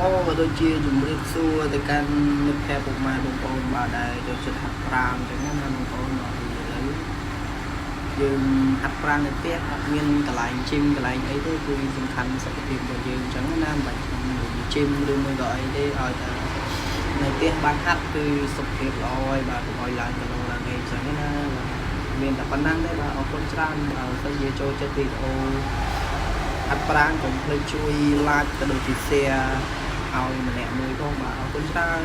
ឡូក៏ដូចជាជំរាបសួរទៅកាន់មិត្តភ័ក្តិពុកម៉ែបងប្អូនបាទដែលចូលចិត្តហាត់ប្រាណអញ្ចឹងណាបងប្អូនមកឥឡូវយើងហាត់ប្រាណនៅផ្ទះអត់មានកន្លែងជីមកន្លែងអីទេគឺសំខាន់សុខភាពរបស់យើងអញ្ចឹងណាមិនបាច់ជីមឬមួយក៏អីទេឲ្យតែនៅផ្ទះបានហាត់គឺសុខភាពល្អហើយបាទកុំឲ្យឡើងគីឡូឡើងអីអញ្ចឹងណាមានតែប៉ុណ្ណឹងទេបាទអរគុណច្រើនបើសិនជាចូលចិត្តវីដេអូហាត់ប្រាណកុំភ្លេចជួយ like ក៏ដូចជា share ឲ្យម្នាក់មួយផងបាទអរគុណច្រើន